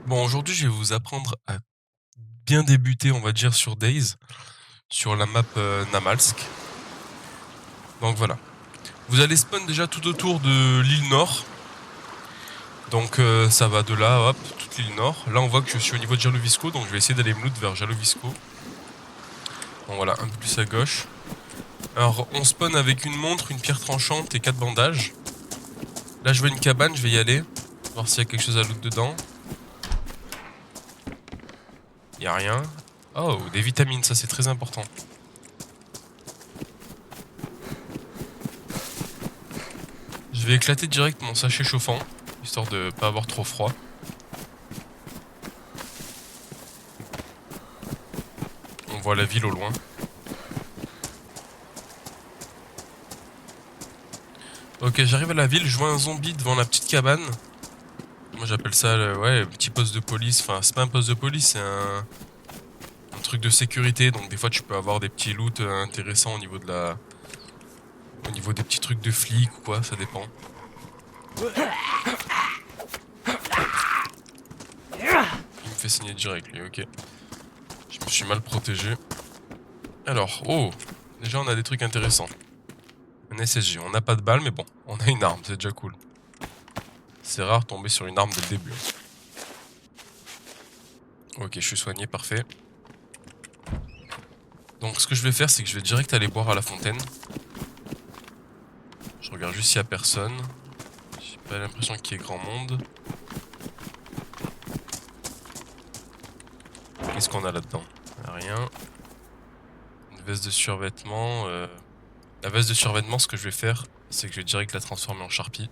Bon, aujourd'hui, je vais vous apprendre à bien débuter, on va dire, sur Days, sur la map Namalsk. Donc voilà. Vous allez spawn déjà tout autour de l'île Nord. Donc ça va de là, hop, toute l'île Nord. Là, on voit que je suis au niveau de Jalovisco, donc je vais essayer d'aller me loot vers Jalovisco. Bon voilà, un peu plus à gauche. Alors, on spawn avec une montre, une pierre tranchante et 4 bandages. Là, je vois une cabane, je vais y aller. Voir s'il y a quelque chose à loot dedans. Il y a rien. Oh, des vitamines, ça c'est très important. Je vais éclater direct mon sachet chauffant, histoire de pas avoir trop froid. On voit la ville au loin. Ok, j'arrive à la ville, je vois un zombie devant la petite cabane. Moi j'appelle ça ouais, le petit poste de police. Enfin, c'est pas un poste de police, c'est un truc de sécurité. Donc des fois tu peux avoir des petits loots intéressants au niveau de au niveau des petits trucs de flics ou quoi, ça dépend. Il me fait signer direct lui, ok. Je me suis mal protégé. Alors, oh, déjà on a des trucs intéressants. Un SSG, on n'a pas de balles, mais bon, on a une arme, c'est déjà cool. C'est rare de tomber sur une arme dès le début. Ok, je suis soigné, parfait. Donc ce que je vais faire, c'est que je vais direct aller boire à la fontaine. Je regarde juste s'il y a personne. J'ai pas l'impression qu'il y ait grand monde. Qu'est-ce qu'on a là-dedans? Rien. Une veste de survêtement. La veste de survêtement, ce que je vais faire, c'est que je vais direct la transformer en charpie.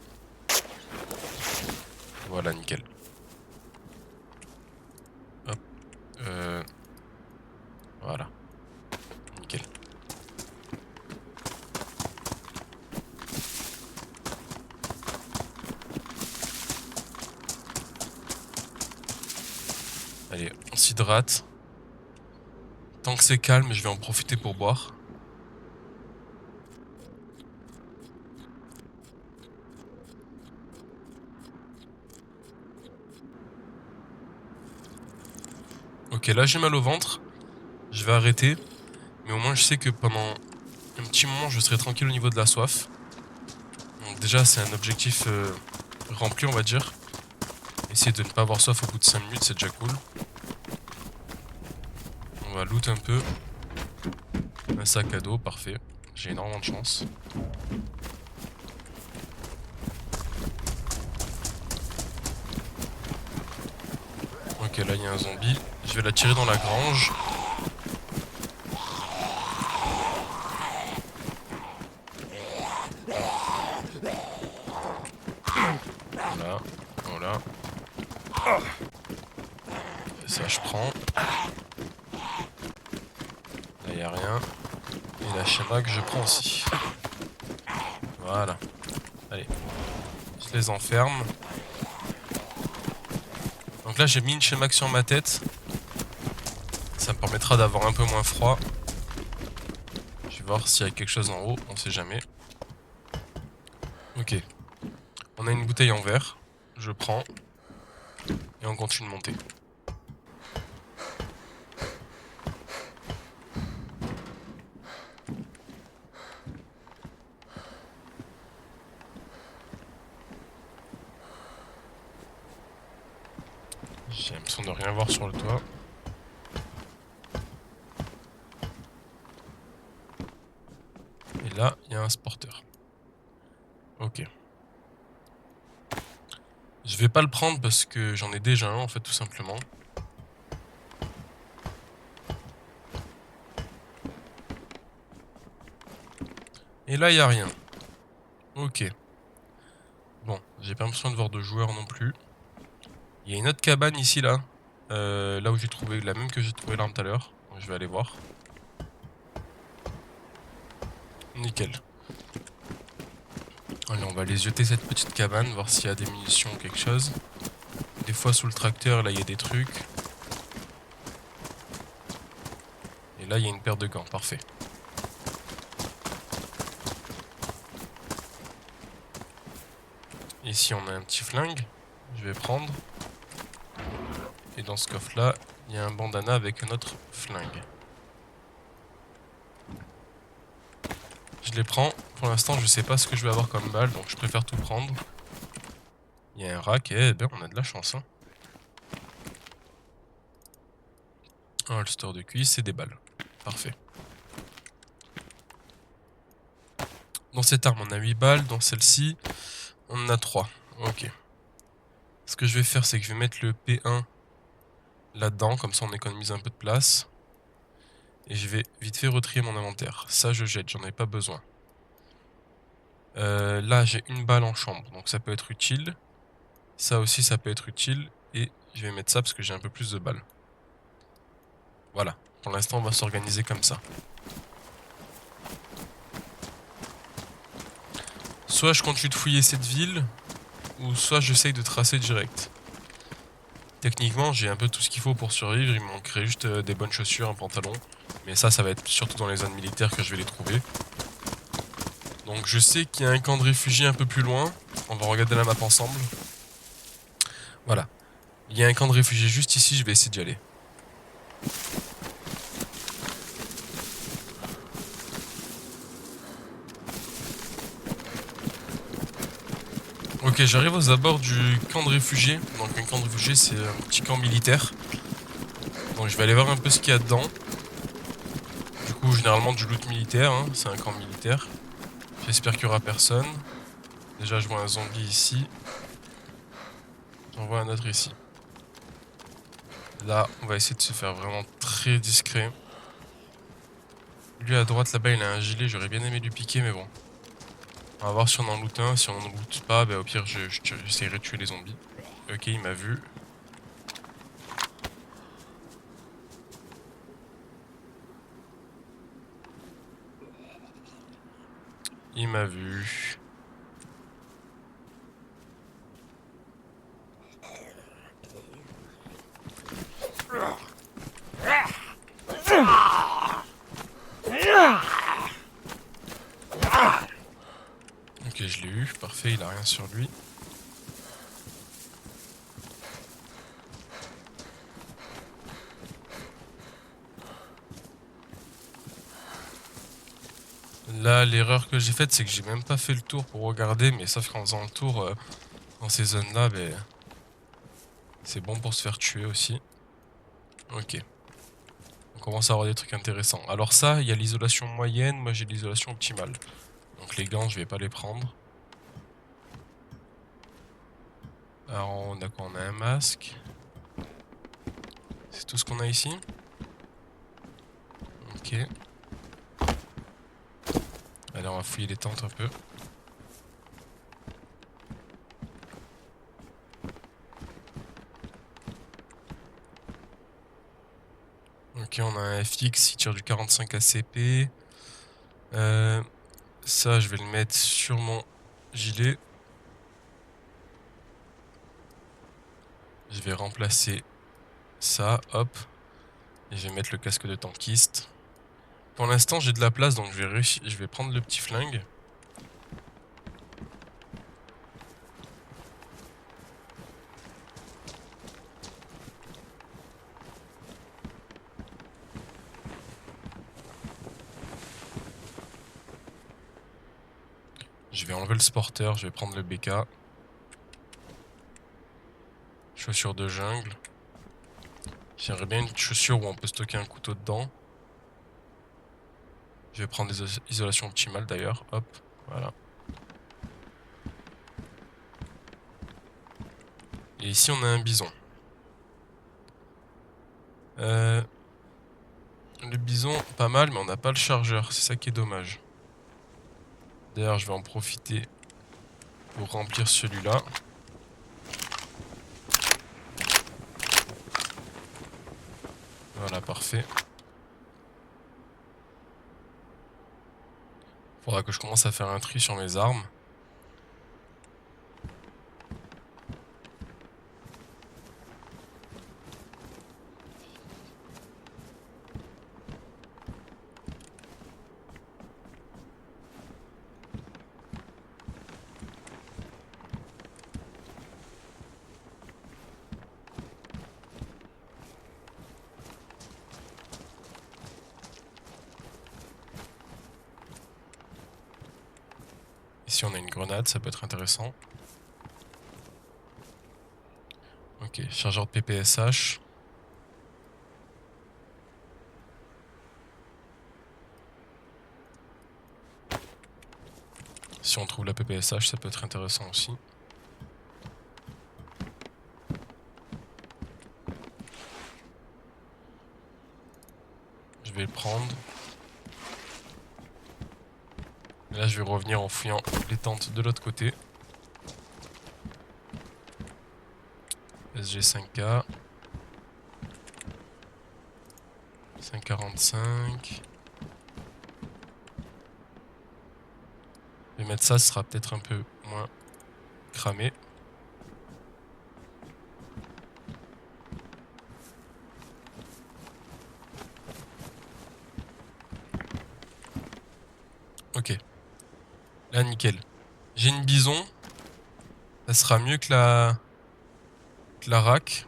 Voilà, nickel. Hop. Voilà. Nickel. Allez, on s'hydrate. Tant que c'est calme, je vais en profiter pour boire. Ok, là j'ai mal au ventre. Je vais arrêter. Mais au moins je sais que pendant un petit moment je serai tranquille au niveau de la soif. Donc déjà c'est un objectif rempli on va dire. Essayer de ne pas avoir soif au bout de 5 minutes c'est déjà cool. On va loot un peu. Un sac à dos, parfait. J'ai énormément de chance. Ok, là il y a un zombie. Je vais la tirer dans la grange. Voilà, voilà. Et ça je prends. Là il y a rien. Et la Shemag je prends aussi. Voilà. Allez. Je les enferme. Donc là j'ai mis une Shemag sur ma tête. Ça me permettra d'avoir un peu moins froid. Je vais voir s'il y a quelque chose en haut, on sait jamais. Ok. On a une bouteille en verre. Je prends. Et on continue de monter. J'ai l'impression de rien voir sur le toit. Et là, il y a un sporteur. Ok. Je vais pas le prendre parce que j'en ai déjà un en fait tout simplement. Et là, il y a rien. Ok. Bon, j'ai pas l'impression de voir de joueurs non plus. Il y a une autre cabane ici là. Là où j'ai trouvé la même que j'ai trouvé l'arme tout à l'heure. Je vais aller voir. Nickel. Allez, on va aller jeter cette petite cabane, voir s'il y a des munitions ou quelque chose. Des fois sous le tracteur, là il y a des trucs. Et là il y a une paire de gants, parfait. Ici on a un petit flingue. Je vais prendre. Et dans ce coffre là, il y a un bandana avec un autre flingue. Je les prends. Pour l'instant, je sais pas ce que je vais avoir comme balle, donc je préfère tout prendre. Il y a un rack, et ben on a de la chance. Hein. Un holster de cuisse et des balles. Parfait. Dans cette arme, on a 8 balles. Dans celle-ci, on en a 3. Ok. Ce que je vais faire, c'est que je vais mettre le P1 là-dedans, comme ça on économise un peu de place. Et je vais vite fait retrier mon inventaire. Ça, je jette, j'en ai pas besoin. Là, j'ai une balle en chambre, donc ça peut être utile. Ça aussi, ça peut être utile. Et je vais mettre ça parce que j'ai un peu plus de balles. Voilà. Pour l'instant, on va s'organiser comme ça. Soit je continue de fouiller cette ville, ou soit j'essaye de tracer direct. Techniquement, j'ai un peu tout ce qu'il faut pour survivre. Il me manquerait juste des bonnes chaussures, un pantalon. Mais ça va être surtout dans les zones militaires que je vais les trouver. Donc je sais qu'il y a un camp de réfugiés un peu plus loin. On va regarder la map ensemble. Voilà. Il y a un camp de réfugiés juste ici, je vais essayer d'y aller. Ok, j'arrive aux abords du camp de réfugiés. Donc un camp de réfugiés, c'est un petit camp militaire. Donc je vais aller voir un peu ce qu'il y a dedans. Du coup, généralement du loot militaire, hein. C'est un camp militaire. J'espère qu'il n'y aura personne. Déjà, je vois un zombie ici. J'en vois un autre ici. Là, on va essayer de se faire vraiment très discret. Lui à droite là-bas, il a un gilet. J'aurais bien aimé lui piquer, mais bon. On va voir si on en loot un. Si on en loot pas, bah, au pire, j'essaierai de tuer les zombies. Ok, il m'a vu. Il m'a vu. Ok, je l'ai eu. Parfait, il a rien sur lui. Là, l'erreur que j'ai faite, c'est que j'ai même pas fait le tour pour regarder, mais sauf qu'en faisant le tour dans ces zones-là, ben, c'est bon pour se faire tuer aussi. Ok. On commence à avoir des trucs intéressants. Alors ça, il y a l'isolation moyenne, moi j'ai l'isolation optimale. Donc les gants, je vais pas les prendre. Alors on a quoi? On a un masque. C'est tout ce qu'on a ici? Ok. Allez, on va fouiller les tentes un peu. Ok, on a un FX, il tire du 45 ACP. Ça, je vais le mettre sur mon gilet. Je vais remplacer ça, hop. Et je vais mettre le casque de tankiste. Pour l'instant, j'ai de la place, donc je vais prendre le petit flingue. Je vais enlever le sporteur, je vais prendre le BK. Chaussures de jungle. J'aimerais bien une chaussure où on peut stocker un couteau dedans. Je vais prendre des isolations optimales d'ailleurs. Hop, voilà. Et ici on a un bison. Le bison, pas mal, mais on n'a pas le chargeur. C'est ça qui est dommage. D'ailleurs, je vais en profiter pour remplir celui-là. Voilà, parfait. Faudra que je commence à faire un tri sur mes armes. Ici on a une grenade, ça peut être intéressant. Ok, chargeur de PPSH. Si on trouve la PPSH, ça peut être intéressant aussi. Je vais le prendre. Et là, je vais revenir en fouillant les tentes de l'autre côté. SG5K. 545. Je vais mettre ça, ce sera peut-être un peu moins cramé. Ok. Là, nickel. J'ai une bison. Ça sera mieux que la rack.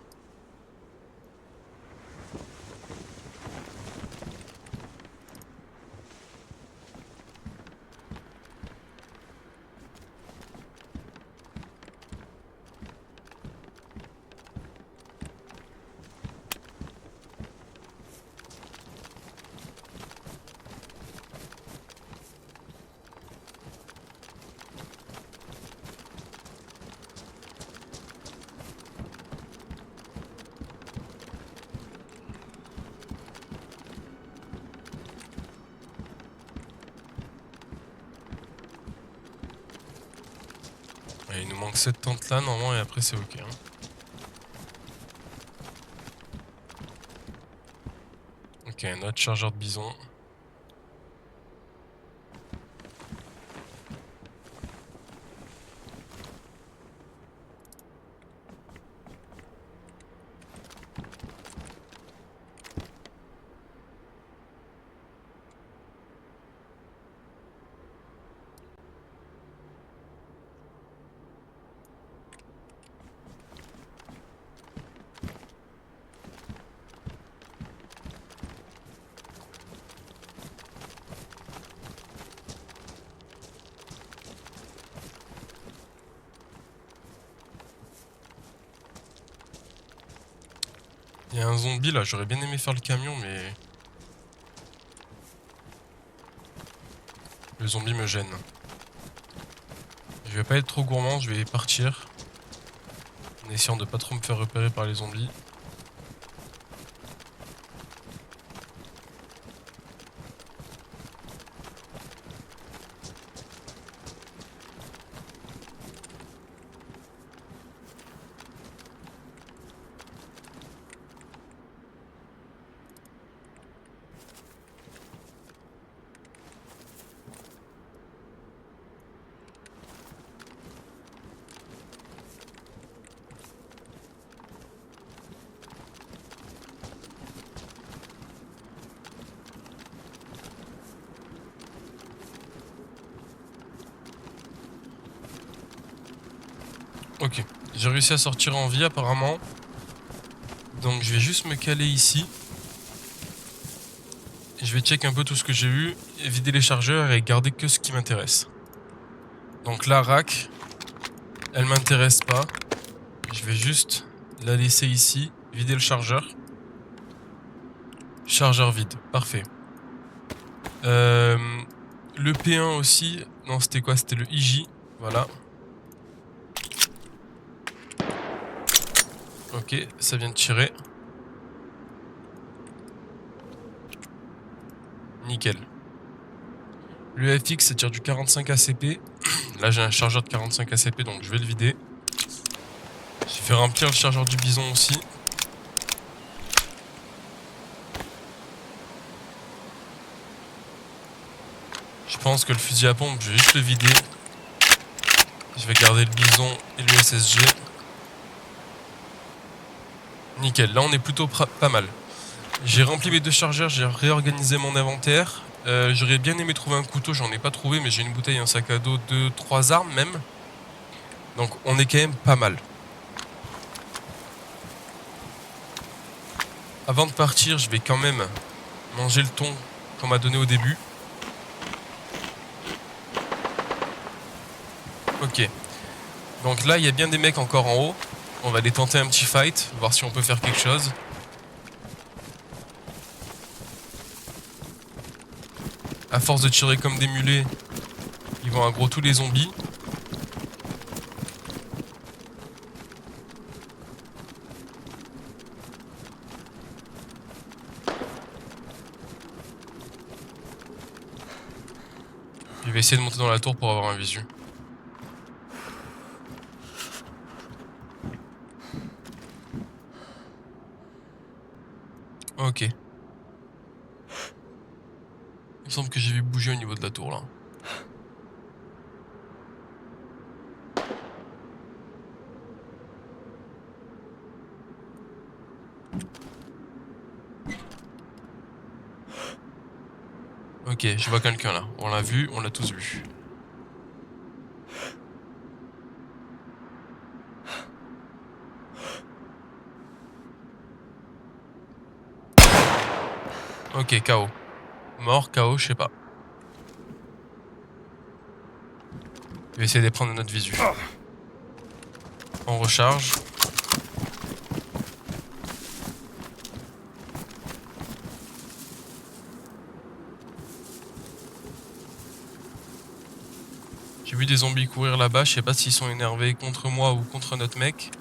Ouais, il nous manque cette tente là normalement et après c'est ok. Hein. Ok, un autre chargeur de bison. Il y a un zombie là, j'aurais bien aimé faire le camion mais... Le zombie me gêne. Je vais pas être trop gourmand, je vais partir. En essayant de pas trop me faire repérer par les zombies. Ok, j'ai réussi à sortir en vie apparemment. Donc je vais juste me caler ici. Je vais check un peu tout ce que j'ai eu, vider les chargeurs et garder que ce qui m'intéresse. Donc la rack, elle m'intéresse pas. Je vais juste la laisser ici, vider le chargeur. Chargeur vide, parfait. Le P1 aussi, non c'était quoi? C'était le IJ, voilà. Ok, ça vient de tirer. Nickel. Le FX ça tire du 45 ACP. Là j'ai un chargeur de 45 ACP donc je vais le vider. J'ai fait remplir le chargeur du bison aussi. Je pense que le fusil à pompe, je vais juste le vider. Je vais garder le bison et le SSG. Nickel, là on est plutôt pas mal. J'ai rempli mes deux chargeurs, j'ai réorganisé mon inventaire. J'aurais bien aimé trouver un couteau, j'en ai pas trouvé, mais j'ai une bouteille, un sac à dos, 2-3 armes même. Donc on est quand même pas mal. Avant de partir, je vais quand même manger le thon qu'on m'a donné au début. Ok. Donc là, il y a bien des mecs encore en haut. On va aller tenter un petit fight, voir si on peut faire quelque chose. À force de tirer comme des mulets, ils vont aggro tous les zombies. Je vais essayer de monter dans la tour pour avoir un visu. Ok. Il me semble que j'ai vu bouger au niveau de la tour là. Ok, je vois quelqu'un là. On l'a vu, on l'a tous vu. Ok, KO. Mort, KO, je sais pas. Je vais essayer de prendre notre visu. On recharge. J'ai vu des zombies courir là-bas, je sais pas s'ils sont énervés contre moi ou contre notre mec.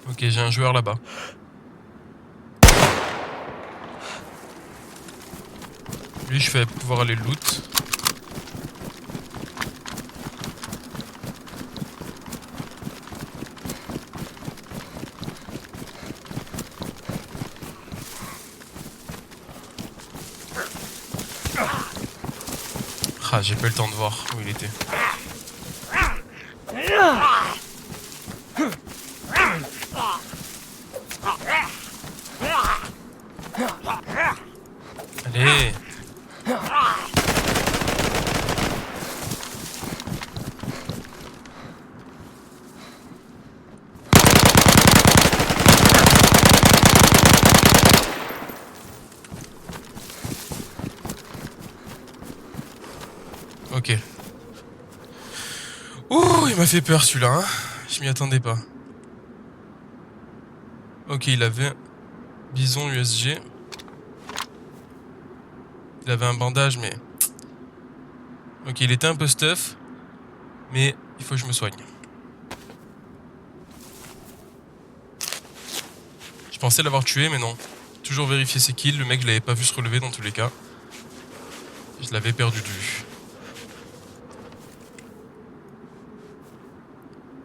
Ok, j'ai un joueur là-bas. Lui, je vais pouvoir aller le loot. Ah, j'ai pas eu le temps de voir où il était. Allez! Ok. Ouh, il m'a fait peur celui-là, hein. Je m'y attendais pas. Ok, il avait bison USG. Il avait un bandage, mais... Ok, il était un peu stuff. Mais il faut que je me soigne. Je pensais l'avoir tué, mais non. Toujours vérifier ses kills. Le mec, je l'avais pas vu se relever dans tous les cas. Je l'avais perdu de vue.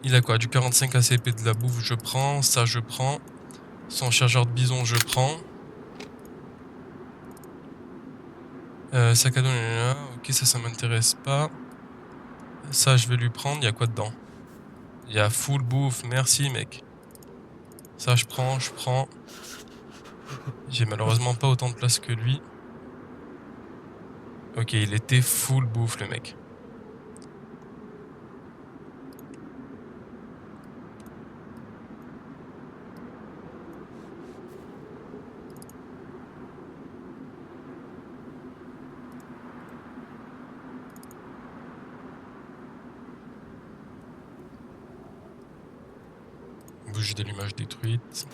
Il a quoi? Du 45 ACP de la bouffe, je prends. Ça, je prends. Son chargeur de bison, je prends. Sac à dos, là. Ok, ça m'intéresse pas. Ça, je vais lui prendre. Il y a quoi dedans? Il y a full bouffe. Merci, mec. Ça, je prends, je prends. J'ai malheureusement pas autant de place que lui. Ok, il était full bouffe, le mec. Bougie d'allumage détruite.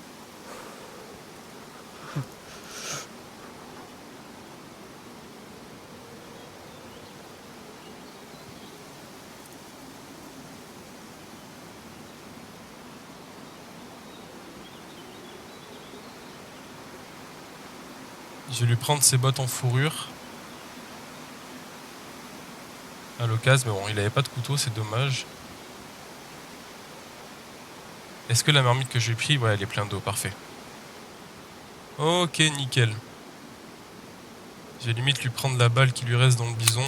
Je vais lui prendre ses bottes en fourrure. À l'occasion, mais bon, il avait pas de couteau, c'est dommage. Est-ce que la marmite que j'ai pris, ouais, elle est pleine d'eau, parfait. Ok, nickel. Je vais limite lui prendre la balle qui lui reste dans le bison.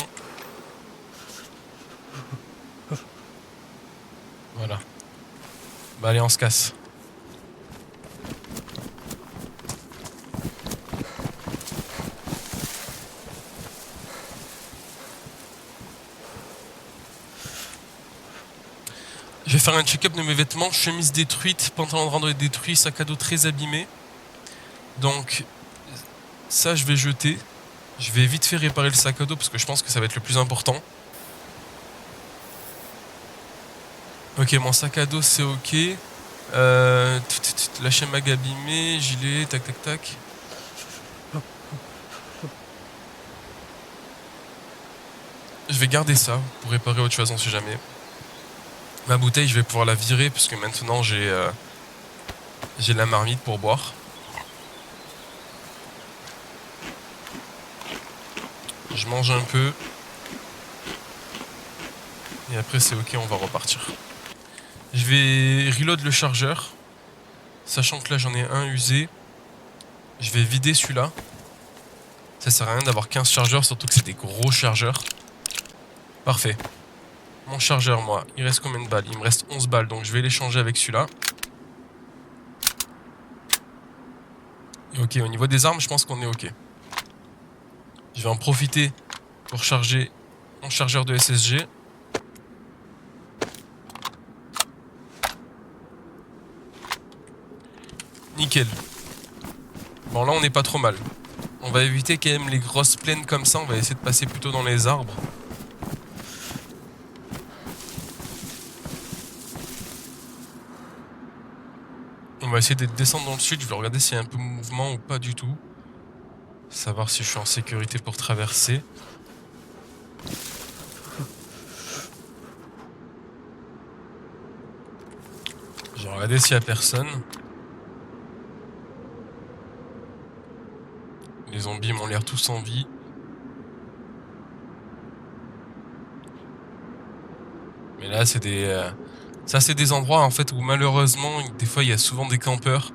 Voilà. Bah allez, on se casse. Je vais faire un check-up de mes vêtements. Chemise détruite, pantalon de randonnée détruit, sac à dos très abîmé. Donc ça je vais jeter. Je vais vite fait réparer le sac à dos parce que je pense que ça va être le plus important. Ok, mon sac à dos c'est ok. La chaîne mag abîmée, gilet, tac tac tac. Je vais garder ça pour réparer autre chose, on sait jamais. Ma bouteille, je vais pouvoir la virer parce que maintenant j'ai la marmite pour boire. Je mange un peu. Et après c'est ok, on va repartir. Je vais reload le chargeur. Sachant que là j'en ai un usé. Je vais vider celui-là. Ça sert à rien d'avoir 15 chargeurs, surtout que c'est des gros chargeurs. Parfait. Mon chargeur, moi, il reste combien de balles? Il me reste 11 balles, donc je vais l'échanger avec celui-là. Et ok, au niveau des armes, je pense qu'on est ok. Je vais en profiter pour charger mon chargeur de SSG. Nickel. Bon, là, on n'est pas trop mal. On va éviter quand même les grosses plaines comme ça. On va essayer de passer plutôt dans les arbres. On va essayer de descendre dans le sud. Je vais regarder s'il y a un peu de mouvement ou pas du tout. Savoir si je suis en sécurité pour traverser. Je vais regarder s'il y a personne. Les zombies m'ont l'air tous en vie. Mais là, c'est des... Ça, c'est des endroits en fait où malheureusement, des fois, il y a souvent des campeurs.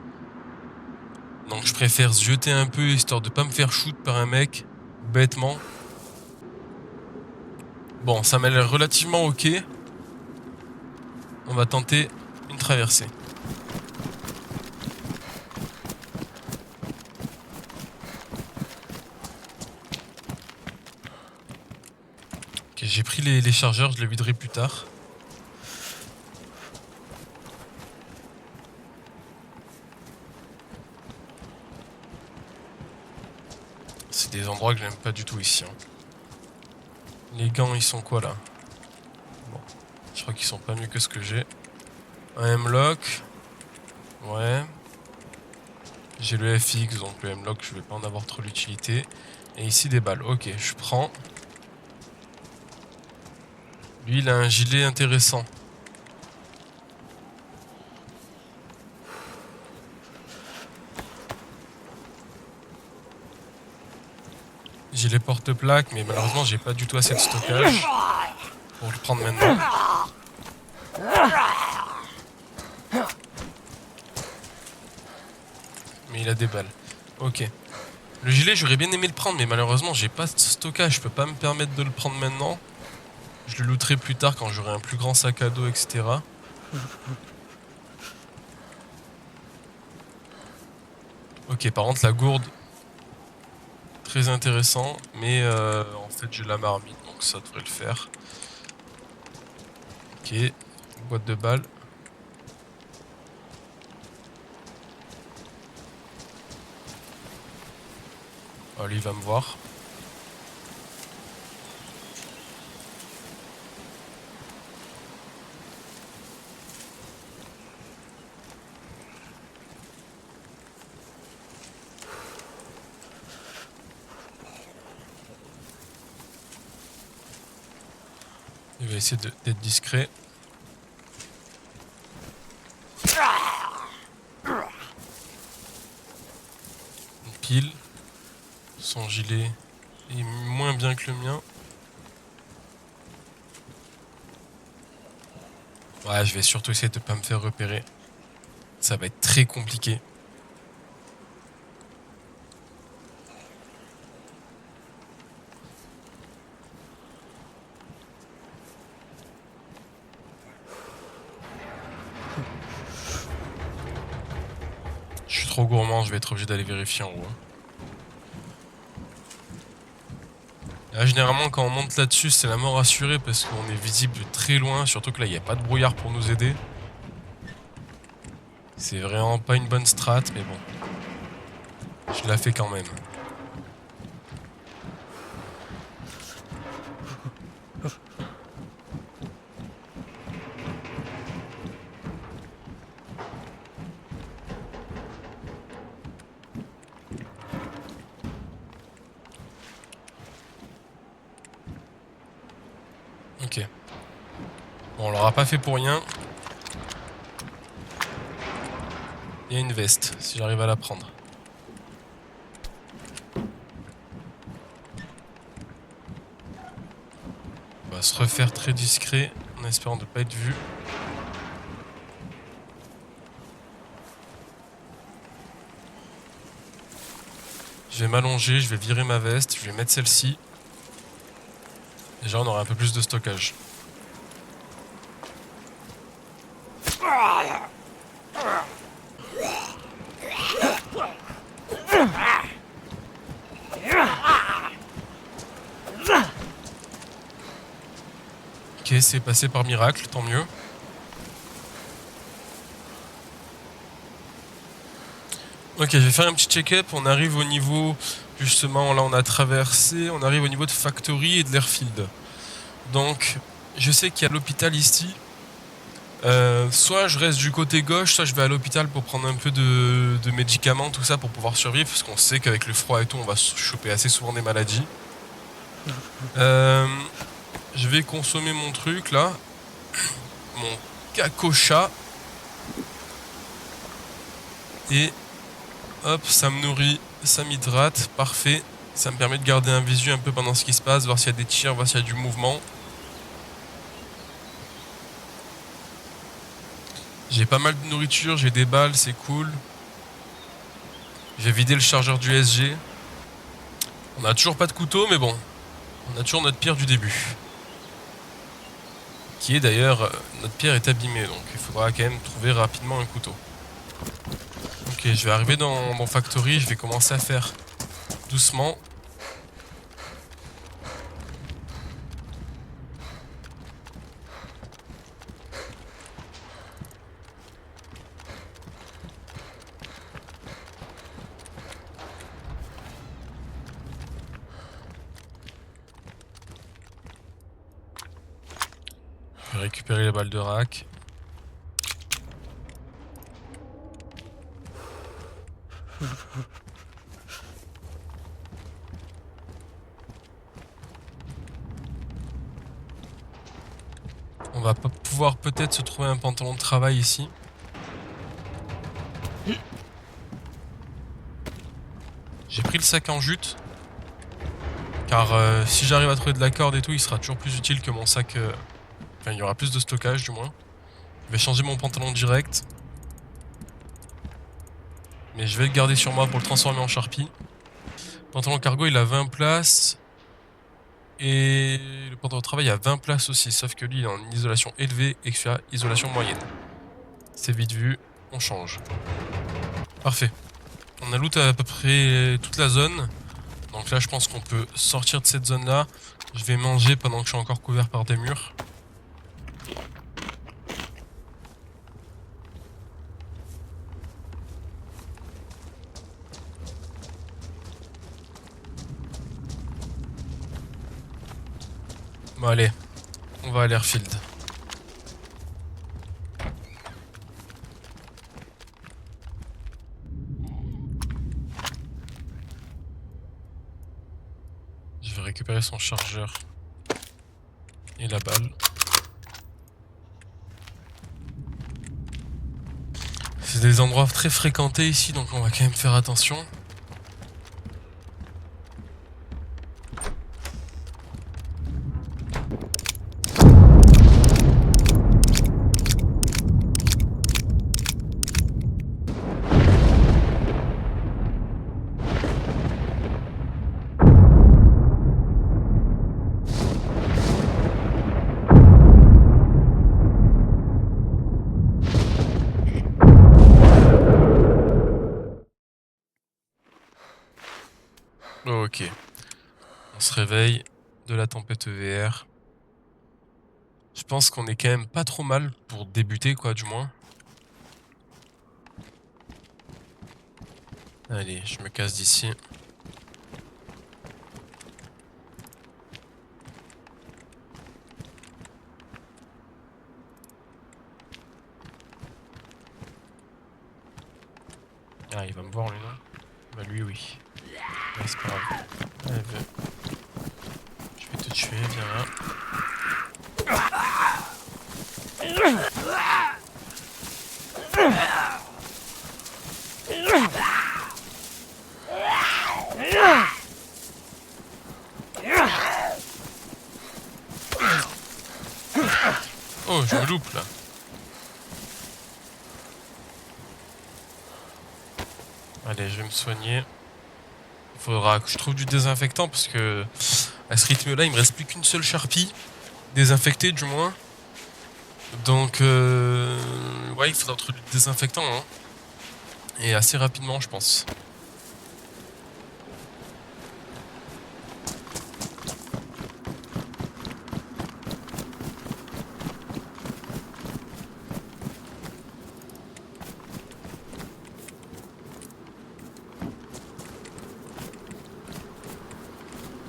Donc je préfère se jeter un peu histoire de pas me faire shoot par un mec bêtement. Bon, ça m'a l'air relativement ok. On va tenter une traversée. Ok, j'ai pris les chargeurs, je les viderai plus tard. C'est des endroits que j'aime pas du tout ici. Hein. Les gants, ils sont quoi là? Bon, je crois qu'ils sont pas mieux que ce que j'ai. Un M-Lock. Ouais. J'ai le FX, donc le M-Lock, je vais pas en avoir trop l'utilité. Et ici des balles. Ok, je prends. Lui, il a un gilet intéressant. J'ai les porte-plaques, mais malheureusement, j'ai pas du tout assez de stockage pour le prendre maintenant. Mais il a des balles. Ok. Le gilet, j'aurais bien aimé le prendre, mais malheureusement, j'ai pas de stockage. Je peux pas me permettre de le prendre maintenant. Je le looterai plus tard quand j'aurai un plus grand sac à dos, etc. Ok, par contre, la gourde, très intéressant, mais en fait, j'ai la marmite, donc ça devrait le faire. Ok, boîte de balles. Oh, lui, il va me voir. Il va essayer d'être discret. Une pile. Son gilet est moins bien que le mien. Ouais, je vais surtout essayer de pas me faire repérer. Ça va être très compliqué. Je suis trop gourmand, je vais être obligé d'aller vérifier en haut. Là, généralement, quand on monte là-dessus, c'est la mort assurée parce qu'on est visible de très loin. Surtout que là, il n'y a pas de brouillard pour nous aider. C'est vraiment pas une bonne strat, mais bon. Je la fais quand même. Ok. Bon, on l'aura pas fait pour rien. Il y a une veste, si j'arrive à la prendre. On va se refaire très discret, en espérant de ne pas être vu. Je vais m'allonger, je vais virer ma veste, je vais mettre celle-ci. Déjà, on aura un peu plus de stockage. Ok, c'est passé par miracle, tant mieux. Ok, je vais faire un petit check-up. On arrive au niveau, justement, là on a traversé, on arrive au niveau de Factory et de l'Airfield. Donc, je sais qu'il y a l'hôpital ici. Soit je reste du côté gauche, soit je vais à l'hôpital pour prendre un peu de médicaments, tout ça, pour pouvoir survivre, parce qu'on sait qu'avec le froid et tout, on va choper assez souvent des maladies. Je vais consommer mon truc, là. Mon cacocha. Et hop, ça me nourrit, ça m'hydrate, parfait. Ça me permet de garder un visu un peu pendant ce qui se passe, voir s'il y a des tirs, voir s'il y a du mouvement. J'ai pas mal de nourriture, j'ai des balles, c'est cool. J'ai vidé le chargeur du SG. On a toujours pas de couteau, mais bon. On a toujours notre pierre du début. Qui est d'ailleurs... notre pierre est abîmée, donc il faudra quand même trouver rapidement un couteau. Ok, je vais arriver dans mon factory, je vais commencer à faire doucement. Je vais récupérer les balles de rack. On va pouvoir peut-être se trouver un pantalon de travail ici. J'ai pris le sac en jute. Car si j'arrive à trouver de la corde et tout, il sera toujours plus utile que mon sac... Enfin, il y aura plus de stockage du moins. Je vais changer mon pantalon direct. Mais je vais le garder sur moi pour le transformer en charpie. Le pantalon cargo, il a 20 places. Et le pantalon de travail a 20 places aussi. Sauf que lui, il est en isolation élevée et que celui-là, isolation moyenne. C'est vite vu, on change. Parfait. On a loot à peu près toute la zone. Donc là, je pense qu'on peut sortir de cette zone-là. Je vais manger pendant que je suis encore couvert par des murs. Bon allez, on va à l'Airfield. Je vais récupérer son chargeur et la balle. C'est des endroits très fréquentés ici, donc on va quand même faire attention. Ok. On se réveille. de la tempête EVR. Je pense qu'on est quand même pas trop mal pour débuter, quoi, du moins. Allez, je me casse d'ici. Ah, il va me voir, lui, non? Bah, lui, oui. Ouais, c'est pas grave. Allez, viens. Je vais te tuer, viens là. Oh, je me loupe, là. Allez, je vais me soigner. Il faudra que je trouve du désinfectant parce que à ce rythme-là, il me reste plus qu'une seule charpie. Désinfectée, du moins. Donc, ouais, il faudra trouver du désinfectant, hein. Et assez rapidement, je pense.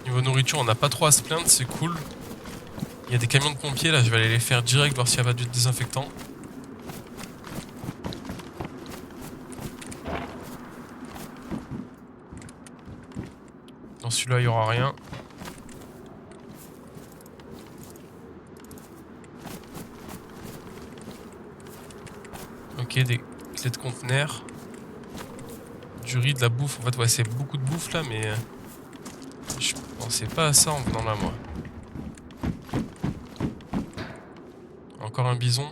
Niveau nourriture, on n'a pas trop à se plaindre, c'est cool. Il y a des camions de pompiers, là, je vais aller les faire direct, voir s'il n'y a pas du désinfectant. Dans celui-là, il n'y aura rien. Ok, des clés de conteneur. Du riz, de la bouffe. En fait, ouais, c'est beaucoup de bouffe, là, mais... je pensais pas à ça en venant là, moi. Encore un bison.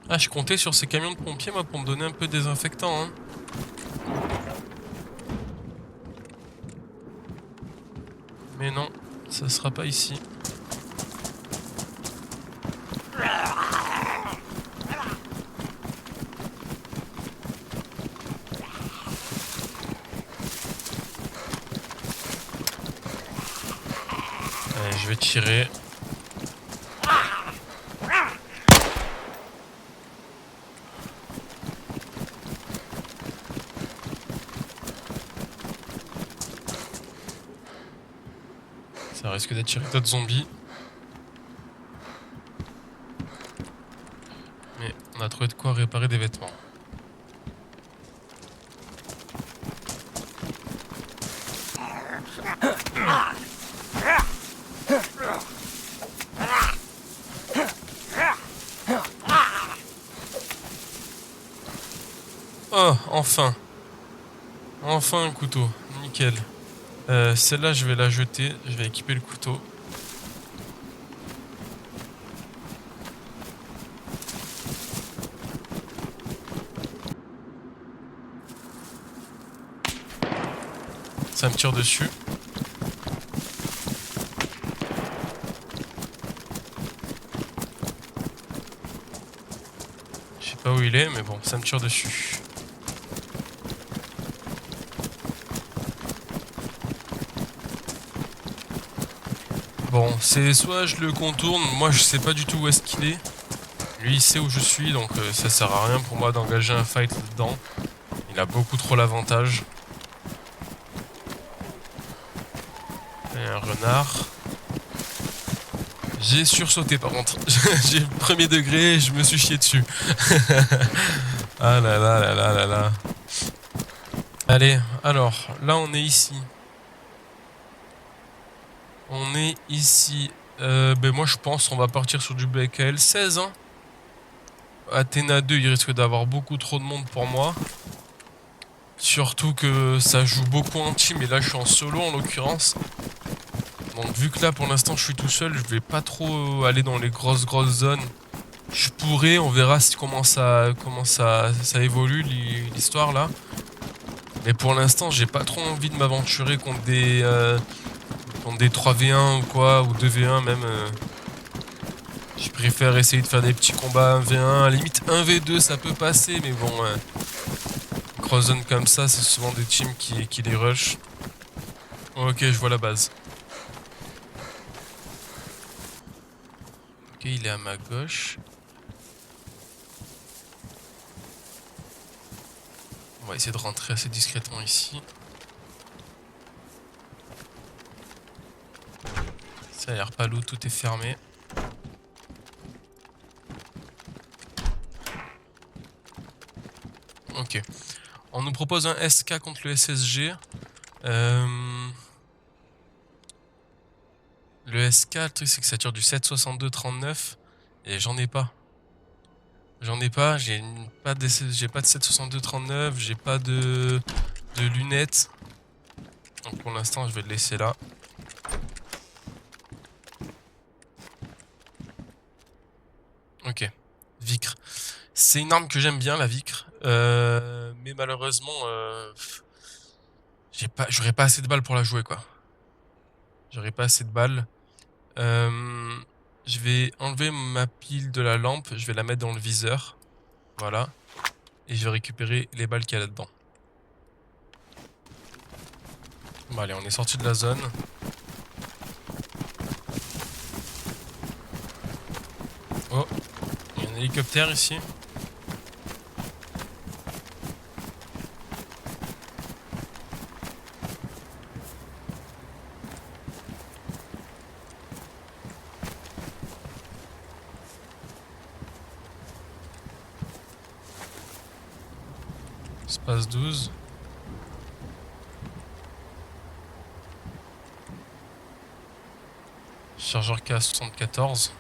Ah, je comptais sur ces camions de pompiers, moi, pour me donner un peu de désinfectant, hein. Mais non, ça sera pas ici. Allez, je vais tirer. Ça risque d'attirer d'autres zombies. Mais on a trouvé de quoi réparer des vêtements. Oh, enfin. Enfin un couteau. Nickel. Celle-là, je vais la jeter. Je vais équiper le couteau. Ça me tire dessus. Je sais pas où il est, mais bon, ça me tire dessus. Bon, c'est soit je le contourne, moi je sais pas du tout où est-ce qu'il est. Lui il sait où je suis, donc ça sert à rien pour moi d'engager un fight là-dedans. Il a beaucoup trop l'avantage. Et un renard. J'ai sursauté par contre. J'ai premier degré, je me suis chié dessus. Ah là là là là là là. Allez, alors, là on est ici. On est ici. Ben moi je pense on va partir sur du BKL 16, hein. Athéna 2, il risque d'avoir beaucoup trop de monde pour moi. Surtout que ça joue beaucoup en team et là je suis en solo en l'occurrence. Donc vu que là pour l'instant je suis tout seul, je vais pas trop aller dans les grosses zones. Je pourrais, on verra comment ça évolue l'histoire là. Mais pour l'instant j'ai pas trop envie de m'aventurer contre des 3v1 ou quoi, ou 2v1 même. Je préfère essayer de faire des petits combats 1v1, à la limite 1v2 ça peut passer, mais bon, cross zone comme ça, c'est souvent des teams qui les rush. Ok, je vois la base. il est à ma gauche. On va essayer de rentrer assez discrètement ici. Ça a l'air pas lourd, tout est fermé. Ok. On nous propose un SK contre le SSG. Le SK, le truc c'est que ça tire du 7,62-39 et j'en ai pas. J'en ai pas, j'ai pas de 7,62-39, j'ai pas de lunettes. Donc pour l'instant je vais le laisser là. Ok, Vicre. C'est une arme que j'aime bien, la Vicre. Mais malheureusement, j'aurais pas assez de balles pour la jouer, quoi. J'aurais pas assez de balles. Je vais enlever ma pile de la lampe, je vais la mettre dans le viseur. Voilà. Et je vais récupérer les balles qu'il y a là-dedans. Bon allez, on est sorti de la zone. Oh, il y a un hélicoptère ici. Espace 12. Chargeur K74.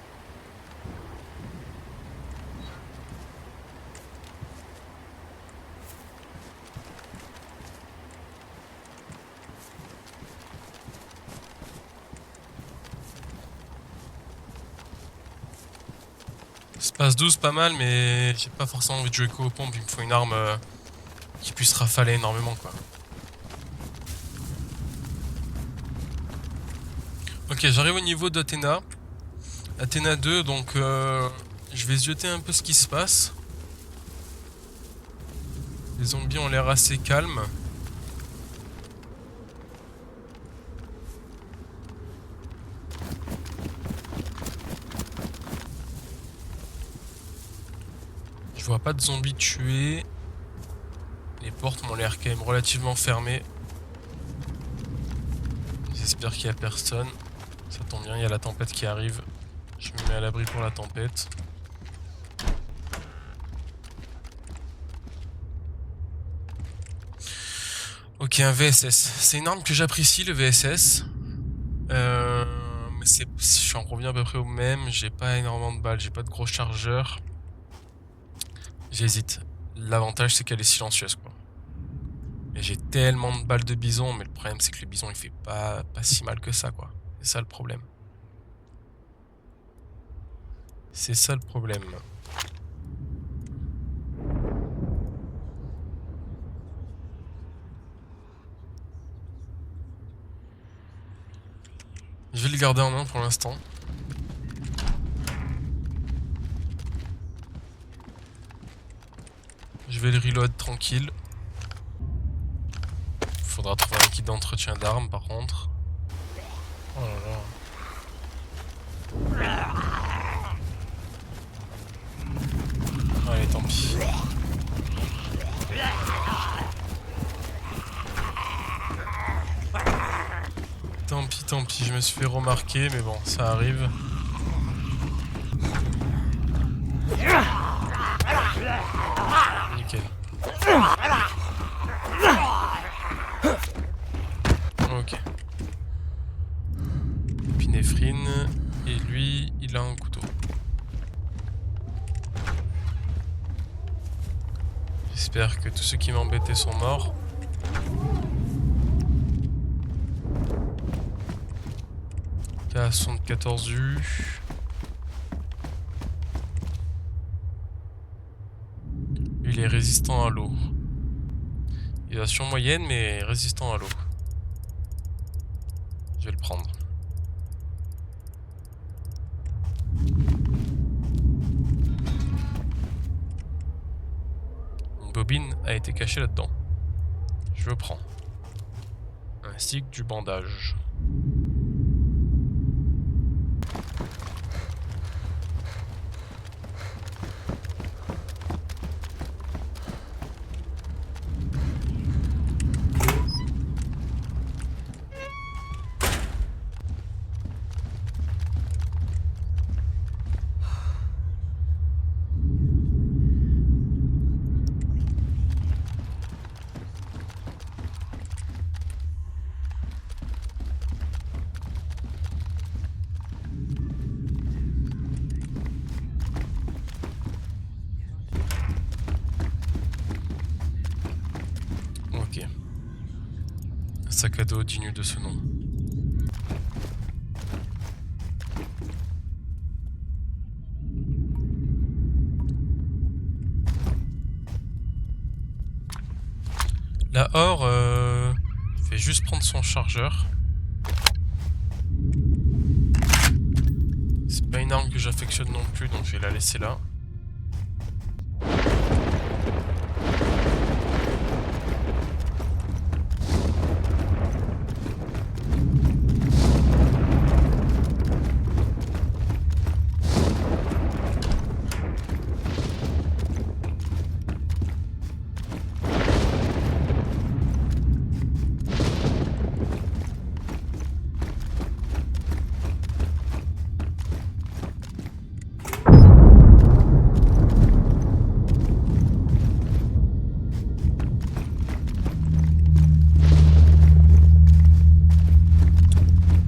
Espace 12 pas mal, mais j'ai pas forcément envie de jouer qu'aux pompes, il me faut une arme qui puisse rafaler énormément, quoi. Ok, j'arrive au niveau d'Athéna. Athéna 2, donc je vais zioter un peu ce qui se passe. Les zombies ont l'air assez calmes. Je vois pas de zombies tués. Les portes m'ont l'air quand même relativement fermées. J'espère qu'il y a personne. Ça tombe bien, il y a la tempête qui arrive. Je me mets à l'abri pour la tempête. Ok, un VSS. C'est une arme que j'apprécie, le VSS. Mais j'en reviens à peu près au même. J'ai pas énormément de balles, j'ai pas de gros chargeurs. J'hésite. L'avantage, c'est qu'elle est silencieuse, quoi. Et j'ai tellement de balles de bison, mais le problème, c'est que le bison, il fait pas si mal que ça, quoi. C'est ça le problème. C'est ça le problème. Je vais le garder en main pour l'instant. Je vais le reload tranquille. Faudra trouver un kit d'entretien d'armes par contre. Oh là là. Allez, tant pis. Tant pis, je me suis fait remarquer, mais bon, ça arrive. Nickel. Ok. Épinéphrine. Et lui, il a un couteau. J'espère que tous ceux qui m'embêtaient sont morts. K74U. Il est résistant à l'eau. Évasion moyenne, mais résistant à l'eau. Je vais le prendre. Une bobine a été cachée là-dedans. Je le prends. Ainsi que du bandage. Ok. Un sac à dos digne de ce nom. La Or fait juste prendre son chargeur. C'est pas une arme que j'affectionne non plus, donc je vais la laisser là.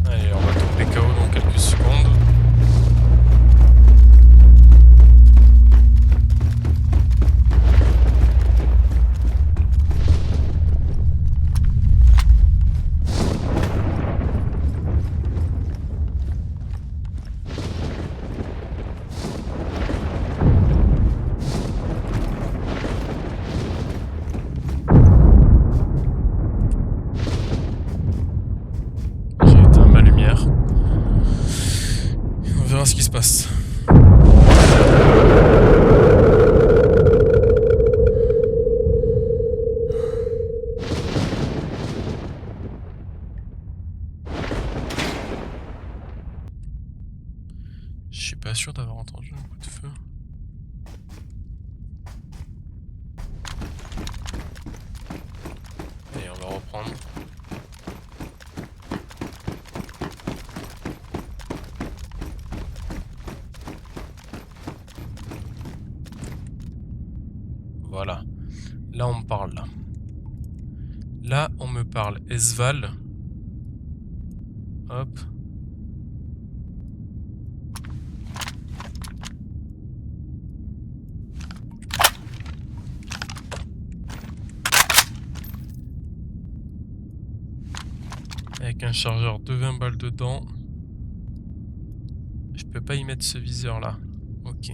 Allez, on va tomber KO dans quelques secondes. J'ai éteint ma lumière. On verra ce qui se passe. Je suis pas sûr d'avoir entendu un coup de feu. Allez, on va reprendre. Voilà. Là, on me parle. Là, on me parle. Esval. Hop. Avec un chargeur de 20 balles dedans. Je peux pas y mettre ce viseur là. Ok.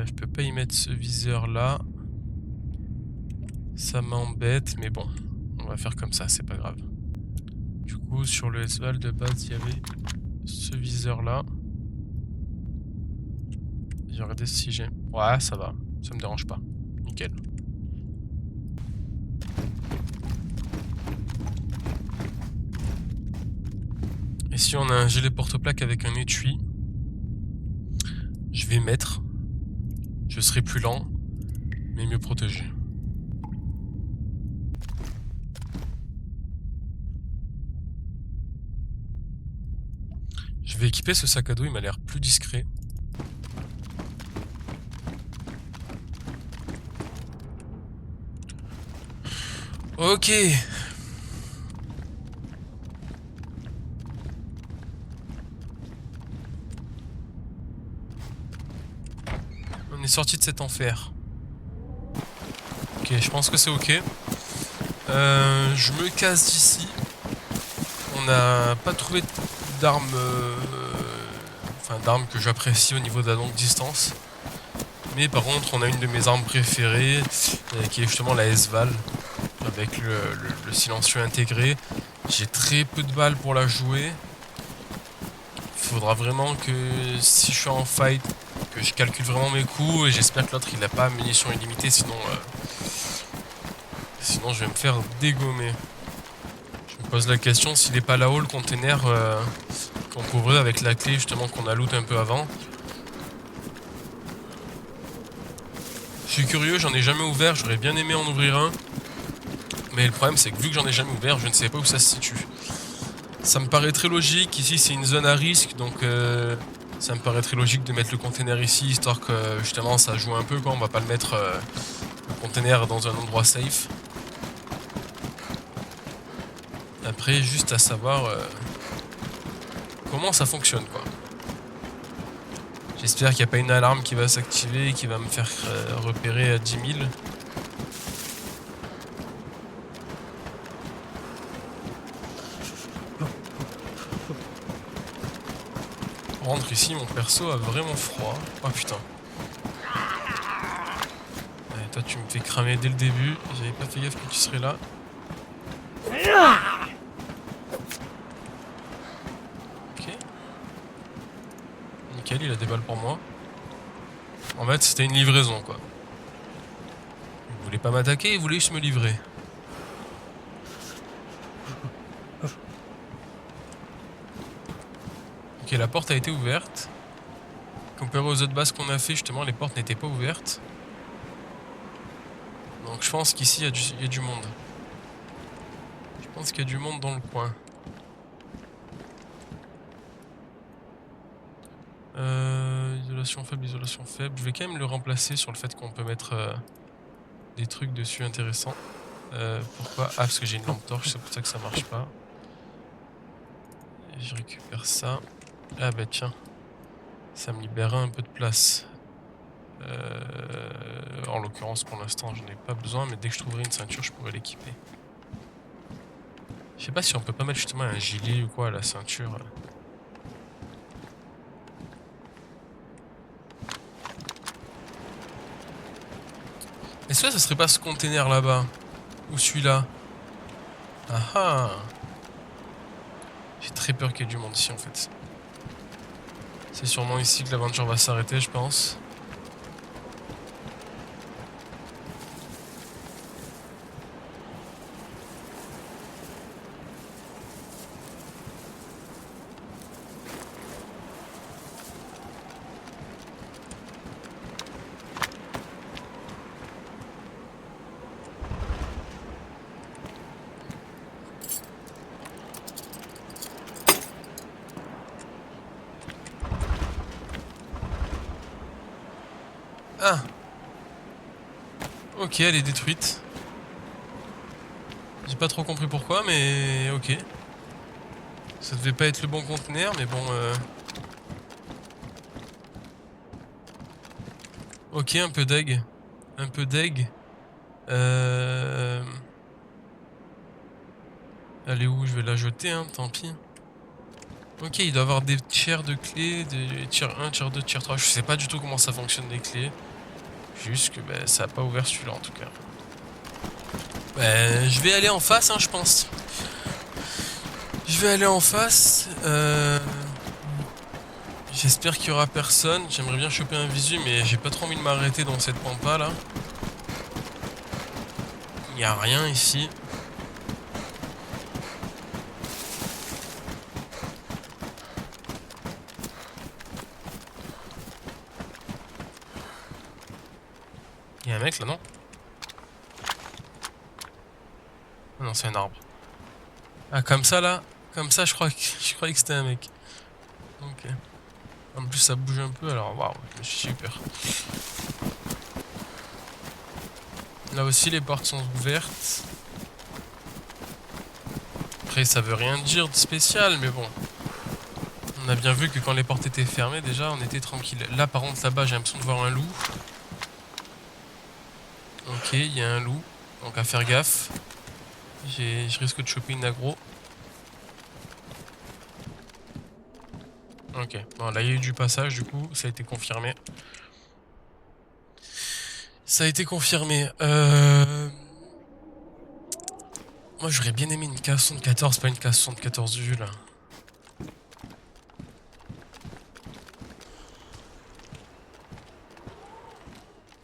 Je peux pas y mettre ce viseur là. Ça m'embête, mais bon. On va faire comme ça, c'est pas grave. Du coup, sur le SVAL de base, il y avait ce viseur là. J'ai regardé si j'ai... Ouais, ça va. Ça me dérange pas. Nickel. Et si on a un gilet porte-plaque avec un étui, je vais mettre. Je serai plus lent, mais mieux protégé. Je vais équiper ce sac à dos, il m'a l'air plus discret. Ok. On est sorti de cet enfer. Ok, je pense que c'est ok. Je me casse d'ici. On n'a pas trouvé d'armes... Enfin, d'armes que j'apprécie au niveau de la longue distance. Mais par contre, on a une de mes armes préférées, qui est justement la SVAL, avec le silencieux intégré. J'ai très peu de balles pour la jouer. Il faudra vraiment que, si je suis en fight, que je calcule vraiment mes coups, et j'espère que l'autre il n'a pas munitions illimitées, sinon je vais me faire dégommer. Je me pose la question s'il n'est pas là-haut le container qu'on peut ouvrir avec la clé justement qu'on a loot un peu avant. Je suis curieux, j'en ai jamais ouvert, j'aurais bien aimé en ouvrir un. Mais le problème c'est que vu que j'en ai jamais ouvert, je ne sais pas où ça se situe. Ça me paraît très logique, ici c'est une zone à risque, donc ça me paraît très logique de mettre le container ici, histoire que justement ça joue un peu quoi, on va pas le mettre le container dans un endroit safe. Après juste à savoir comment ça fonctionne quoi. J'espère qu'il n'y a pas une alarme qui va s'activer et qui va me faire repérer à 10 000. rentre ici, mon perso a vraiment froid. Oh putain. Ouais, toi tu me fais cramer dès le début, j'avais pas fait gaffe que tu serais là. Ok. Nickel, il a des balles pour moi. En fait c'était une livraison quoi. Il voulait pas m'attaquer, il voulait juste me livrer. Ok, la porte a été ouverte. Comparé aux autres bases qu'on a fait, justement, les portes n'étaient pas ouvertes. Donc je pense qu'ici, il y a du monde. Je pense qu'il y a du monde dans le coin. Isolation faible, isolation faible. Je vais quand même le remplacer sur le fait qu'on peut mettre des trucs dessus intéressants. Pourquoi? Ah, parce que j'ai une lampe torche, c'est pour ça que ça marche pas. Et je récupère ça. Ah bah tiens, ça me libérera un peu de place. En l'occurrence, pour l'instant, j'en ai pas besoin, mais dès que je trouverai une ceinture, je pourrai l'équiper. Je sais pas si on peut pas mettre justement un gilet ou quoi à la ceinture. Est-ce que ça serait pas ce container là-bas? Ou celui-là? Ah ah! J'ai très peur qu'il y ait du monde ici en fait. C'est sûrement ici que l'aventure va s'arrêter, je pense. Ah! Ok, elle est détruite. J'ai pas trop compris pourquoi, mais ok. Ça devait pas être le bon conteneur, mais bon... Ok, un peu d'egg. Un peu d'egg. Elle est où? Je vais la jeter, hein, tant pis. Ok, il doit y avoir des tiers de clés, des tiers 1, tiers 2, tiers 3. Je sais pas du tout comment ça fonctionne les clés. Juste que ben, ça a pas ouvert celui-là en tout cas. Ben, je vais aller en face, hein, je pense. Je vais aller en face. J'espère qu'il y aura personne. J'aimerais bien choper un visu, mais j'ai pas trop envie de m'arrêter dans cette pampa là. Il y a rien ici. Il y a un mec là, non? Ah non, c'est un arbre. Ah, comme ça là? Comme ça, je croyais que c'était un mec. Ok. En plus, ça bouge un peu, alors waouh, je suis super. Là aussi, les portes sont ouvertes. Après, ça veut rien dire de spécial, mais bon. On a bien vu que quand les portes étaient fermées, déjà, on était tranquille. Là, par contre, là-bas, j'ai l'impression de voir un loup. Ok, il y a un loup, donc à faire gaffe. Je risque de choper une aggro. Ok, bon, là, il y a eu du passage, du coup, ça a été confirmé. Ça a été confirmé. Moi, j'aurais bien aimé une K74, pas une K74 vue, là.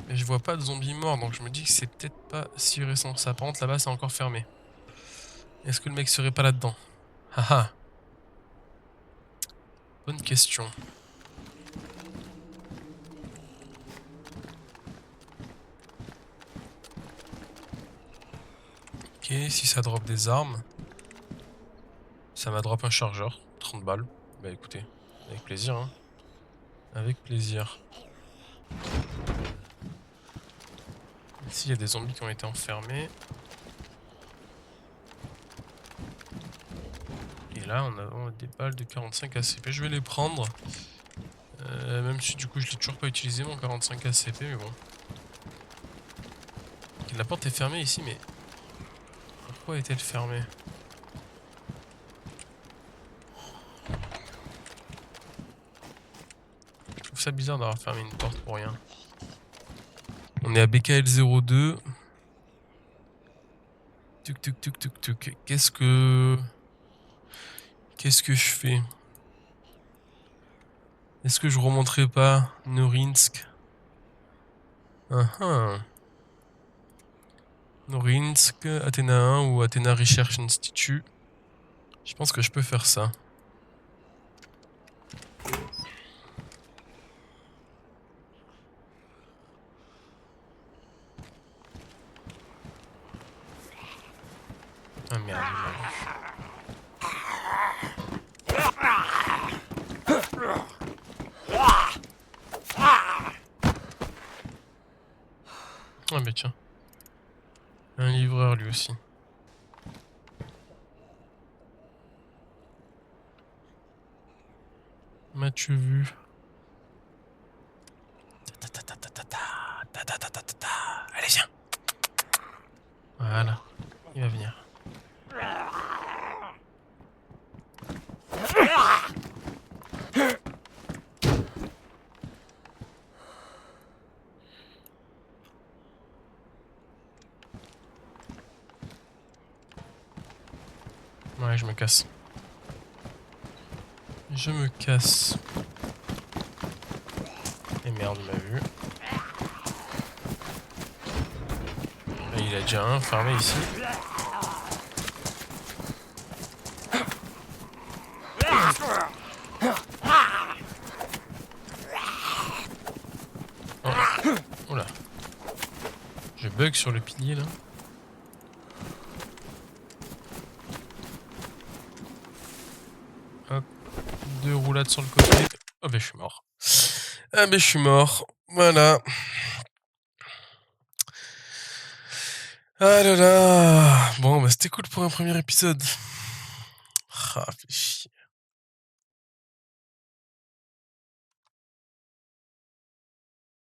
Mais je vois pas de zombies morts, donc je me dis que c'est peut-être pas si récent. Ça, par contre, là-bas, c'est encore fermé. Est-ce que le mec serait pas là-dedans? Haha. Bonne question. Ok, si ça drop des armes. Ça m'a drop un chargeur. 30 balles. Bah écoutez, avec plaisir, hein. Avec plaisir. Ici, il y a des zombies qui ont été enfermés. Et là, on a des balles de 45 ACP. Je vais les prendre. Même si du coup, je l'ai toujours pas utilisé, mon 45 ACP, mais bon. La porte est fermée ici, mais... Pourquoi est-elle fermée? ça bizarre d'avoir fermé une porte pour rien. On est à BKL02. Tuc tuc tuc tuc tuc. Qu'est-ce que je fais? Est-ce que je remonterai pas Norinsk? Norinsk, Athéna 1 ou Athéna Research Institute. Je pense que je peux faire ça. Ah merde, il m'a vu. Ah bah tiens. Un livreur lui aussi. M'as-tu vu? Allez, viens. Voilà. Il va venir. Ouais, je me casse. Je me casse. Et merde, il m'a vu. Et il a déjà un fermé ici. Oh. Oula. Je bug sur le pilier là. Hop. 2 roulades sur le côté. Oh ben je suis mort. Ah ben je suis mort. Voilà. Ah là là. Bon bah c'était cool pour un premier épisode. Ah, fait chier.